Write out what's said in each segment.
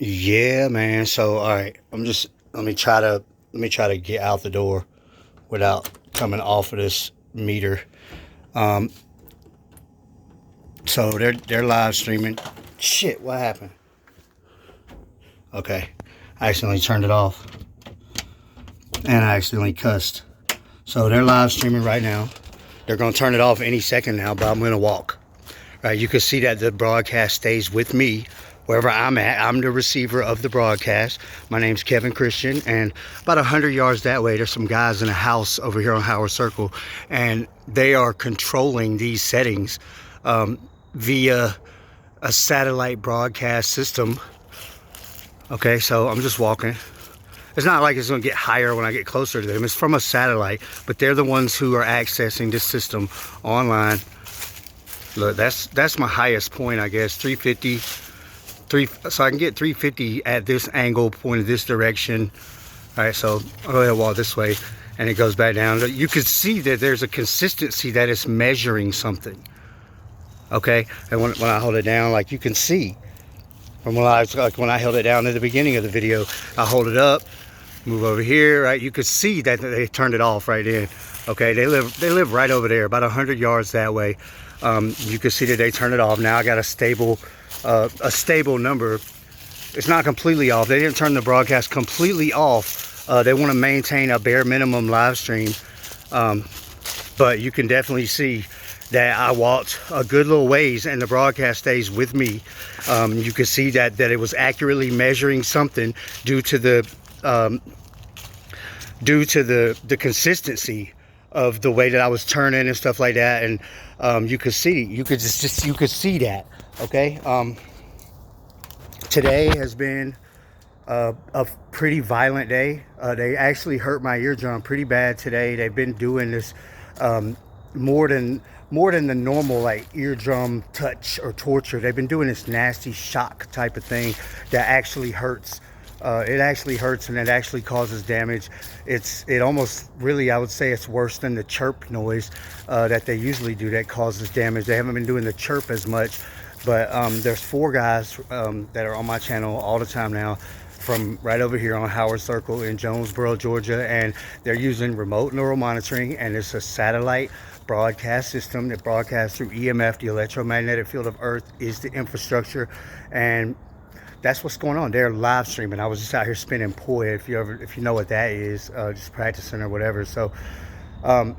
Yeah, man. So, all right, let me try to get out the door without coming off of this meter. Um, so they're live streaming. Shit, what happened? Okay, I accidentally turned it off, and I accidentally cussed. So they're live streaming right now. They're gonna turn it off any second now, but I'm gonna walk. Right, you can see that the broadcast stays with me wherever I'm at. I'm the receiver of the broadcast. My name's Kevin Christian, and about 100 yards that way, there's some guys in a house over here on Howard Circle, and they are controlling these settings via a satellite broadcast system. Okay, so I'm just walking. It's not like it's going to get higher when I get closer to them. It's from a satellite, but they're the ones who are accessing this system online. Look, that's my highest point, I guess. 350, so I can get 350 at this angle, pointed this direction. All right, so I'll go ahead and walk this way, and it goes back down. You can see that there's a consistency that it's measuring something. Okay, and when I hold it down, like you can see from when I held it down at the beginning of the video, I hold it up, move over here, right? You could see that they turned it off right in. Okay, they live right over there, about 100 yards that way. You can see that they turned it off. Now I got a stable number. It's not completely off. They didn't turn the broadcast completely off. They want to maintain a bare minimum live stream. But you can definitely see that I walked a good little ways and the broadcast stays with me. You can see that it was accurately measuring something due to the consistency of the way that I was turning and stuff like that. And you could see that. Okay. Today has been a pretty violent day. They actually hurt my eardrum pretty bad today. They've been doing this more than the normal like eardrum touch or torture. They've been doing this nasty shock type of thing that actually hurts. It actually hurts, and it actually causes damage. It almost really, I would say it's worse than the chirp noise that they usually do that causes damage. They haven't been doing the chirp as much, but there's 4 guys that are on my channel all the time now from right over here on Howard Circle in Jonesboro, Georgia, and they're using remote neural monitoring, and it's a satellite broadcast system that broadcasts through EMF. The electromagnetic field of Earth is the infrastructure, and that's what's going on. They're live streaming. I was just out here spinning poi, if you know what that is, just practicing or whatever. So I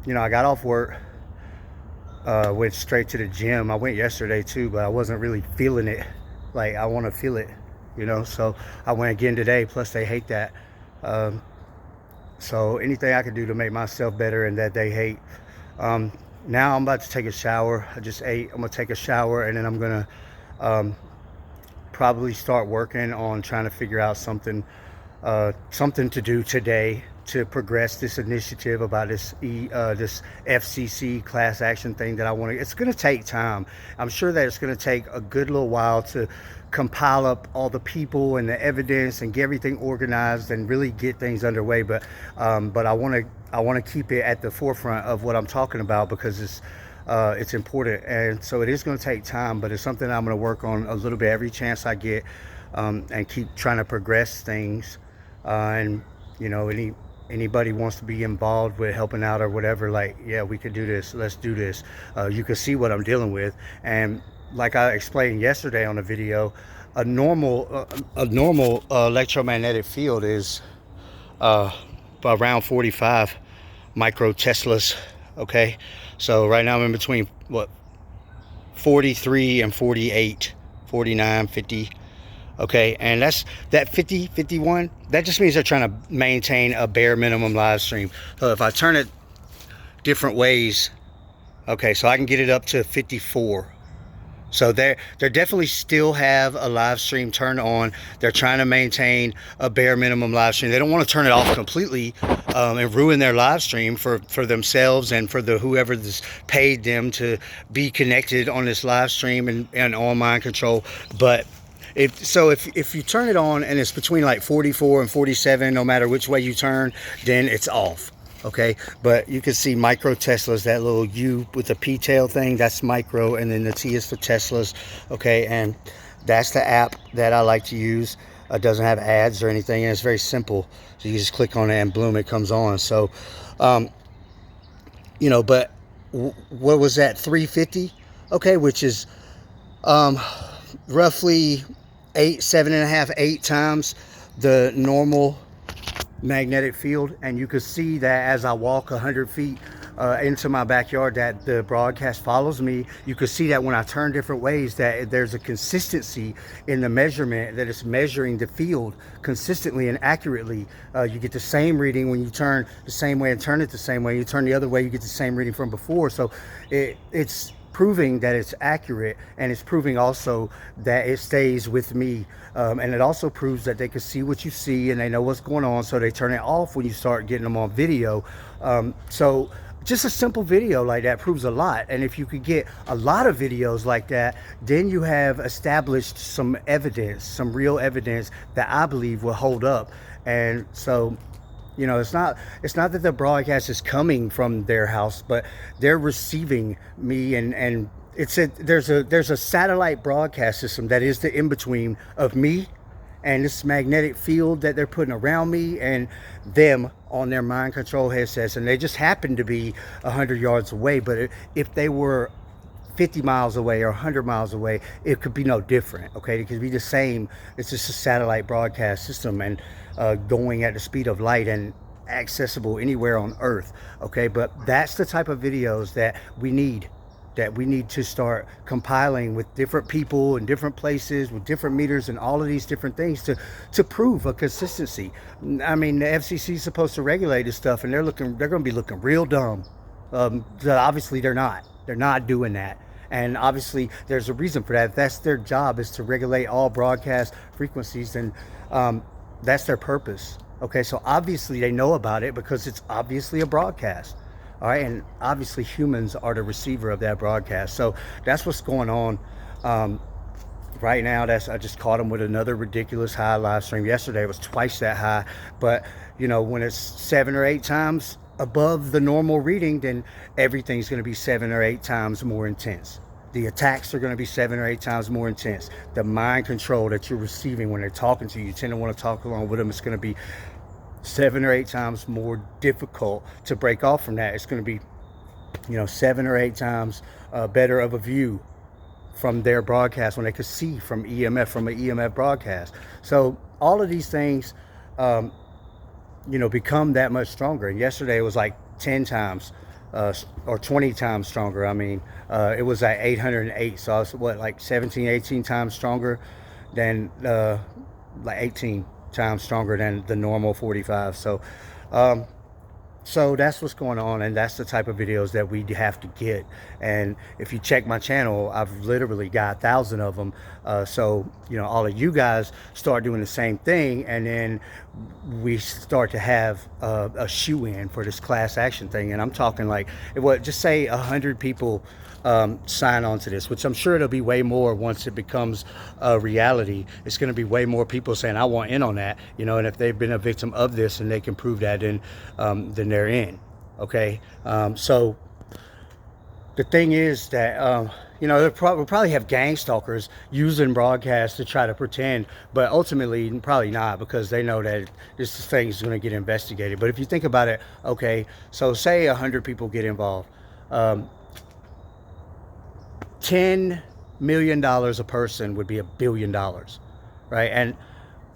got off work, went straight to the gym. I went yesterday too, but I wasn't really feeling it like I want to feel it, so I went again today. Plus they hate that, so anything I can do to make myself better and that they hate. Now I'm about to take a shower. I just ate. I'm gonna take a shower, and then I'm gonna probably start working on trying to figure out something to do today to progress this initiative about this FCC class action thing that I want to. It's going to take time. I'm sure that it's going to take a good little while to compile up all the people and the evidence and get everything organized and really get things underway. But I want to keep it at the forefront of what I'm talking about, because it's important, and so it is going to take time, but it's something I'm going to work on a little bit every chance I get, and keep trying to progress things. And anybody wants to be involved with helping out or whatever, like, yeah, we could do this, let's do this. You can see what I'm dealing with, and like I explained yesterday on the video, a normal electromagnetic field is around 45 micro Teslas. Okay, so right now I'm in between 43 and 48, 49, 50. Okay, and that 50, 51, that just means they're trying to maintain a bare minimum live stream. So if I turn it different ways, okay, so I can get it up to 54. So they definitely still have a live stream turned on. They're trying to maintain a bare minimum live stream. They don't want to turn it off completely and ruin their live stream for themselves and for whoever paid them to be connected on this live stream and on mind control. But if you turn it on and it's between like 44 and 47, no matter which way you turn, then it's off. Okay, but you can see micro Teslas, that little U with the P tail thing, that's micro, and then the T is for Teslas. Okay, and That's the app that I like to use. It doesn't have ads or anything, and it's very simple. So you just click on it and boom, it comes on. So, you know, but what was that, 350? Okay, which is um, roughly 7.5, 8 times the normal magnetic field. And you can see that as I walk 100 feet into my backyard, that the broadcast follows me. You can see that when I turn different ways, that there's a consistency in the measurement, that it's measuring the field consistently and accurately. You get the same reading when you turn the same way and turn it the same way. You turn the other way, you get the same reading from before. So it's proving that it's accurate, and it's proving also that it stays with me, and it also proves that they can see what you see and they know what's going on, so they turn it off when you start getting them on video. So just a simple video like that proves a lot. And if you could get a lot of videos like that, then you have established some evidence, some real evidence that I believe will hold up. And so, you know, it's not that the broadcast is coming from their house, but they're receiving me, and there's a satellite broadcast system that is the in-between of me and this magnetic field that they're putting around me and them on their mind control headsets. And they just happen to be 100 yards away, but if they were 50 miles away or 100 miles away, it could be no different. Okay, it could be the same. It's just a satellite broadcast system, and going at the speed of light and accessible anywhere on Earth. Okay, but that's the type of videos that we need to start compiling with different people in different places with different meters and all of these different things to prove a consistency. I mean, the FCC is supposed to regulate this stuff, and they're going to be looking real dumb. So obviously they're not doing that. And obviously there's a reason for that. If that's their job, is to regulate all broadcast frequencies, then that's their purpose. Okay, so obviously they know about it, because it's obviously a broadcast. All right, and obviously humans are the receiver of that broadcast. So that's what's going on right now. I just caught them with another ridiculous high live stream. Yesterday it was twice that high. But you know, when it's 7 or 8 times above the normal reading, then everything's going to be 7 or 8 times more intense. The attacks are going to be 7 or 8 times more intense. The mind control that you're receiving when they're talking to you, you tend to want to talk along with them. It's going to be 7 or 8 times more difficult to break off from that. It's going to be, you know, 7 or 8 times better of a view from their broadcast when they could see from an EMF broadcast. So all of these things, you know, become that much stronger. And yesterday it was like 10 times or 20 times stronger. I mean, it was at 808. So I was, what, like 17, 18 times stronger than, like 18 times stronger than the normal 45. So, so that's what's going on, and that's the type of videos that we have to get. And if you check my channel, I've literally got 1,000 of them. So, you know, all of you guys start doing the same thing, and then we start to have a shoe-in for this class action thing. And I'm talking like, just say 100 people sign on to this, which I'm sure it'll be way more once it becomes a reality. It's going to be way more people saying, I want in on that, you know. And if they've been a victim of this and they can prove that, then they're in. Okay, so the thing is that you know, we'll probably have gang stalkers using broadcasts to try to pretend, but ultimately probably not, because they know that this thing is going to get investigated. But if you think about it, okay, so say 100 people get involved. $10 million a person would be $1 billion, right? And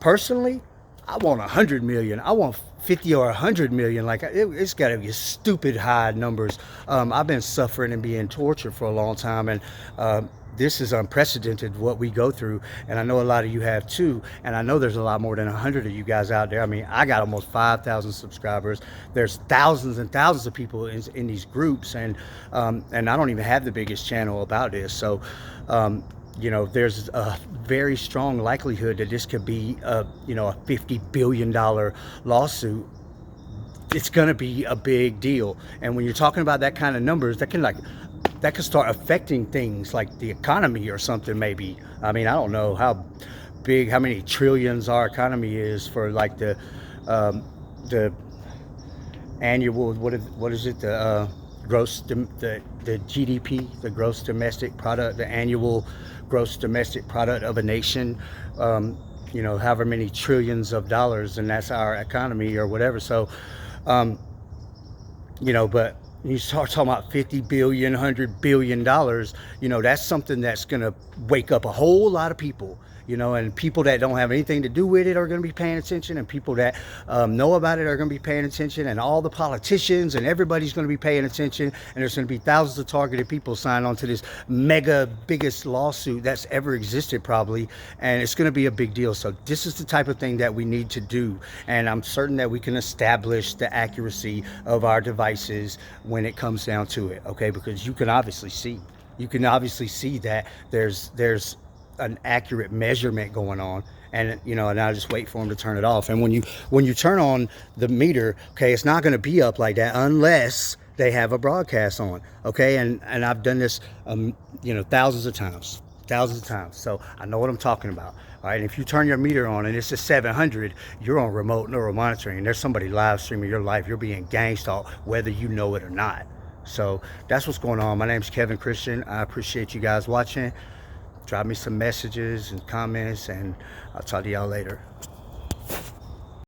personally, I want 100 million. I want 50 or 100 million. Like, it's got to be stupid high numbers. I've been suffering and being tortured for a long time, and this is unprecedented what we go through, and I know a lot of you have too. And I know there's a lot more than 100 of you guys out there. I mean, I got almost 5,000 subscribers. There's thousands and thousands of people in these groups, and I don't even have the biggest channel about this. So you know, there's a very strong likelihood that this could be you know, a $50 billion lawsuit. It's going to be a big deal. And when you're talking about that kind of numbers, that can start affecting things like the economy or something, maybe. I mean, I don't know how many trillions our economy is, for like the annual, what is it, the GDP, the gross domestic product, the annual gross domestic product of a nation, you know, however many trillions of dollars, and that's our economy or whatever. So, you know, but you start talking about 50 billion, $100 billion, you know, that's something that's going to wake up a whole lot of people, you know, and people that don't have anything to do with it are going to be paying attention, and people that know about it are going to be paying attention, and all the politicians and everybody's going to be paying attention, and there's going to be thousands of targeted people sign on to this mega biggest lawsuit that's ever existed probably, and it's going to be a big deal. So this is the type of thing that we need to do, and I'm certain that we can establish the accuracy of our devices when it comes down to it, okay? Because you can obviously see that there's an accurate measurement going on, and you know, and I just wait for them to turn it off. And when you turn on the meter, okay, it's not going to be up like that unless they have a broadcast on, okay? And I've done this you know, thousands of times, so I know what I'm talking about. All right, if you turn your meter on and it's a 700, you're on remote neural monitoring, and there's somebody live streaming your life. You're being gang stalked whether you know it or not. So that's what's going on. My name's Kevin Christian. I appreciate you guys watching. Drop me some messages and comments, and I'll talk to y'all later.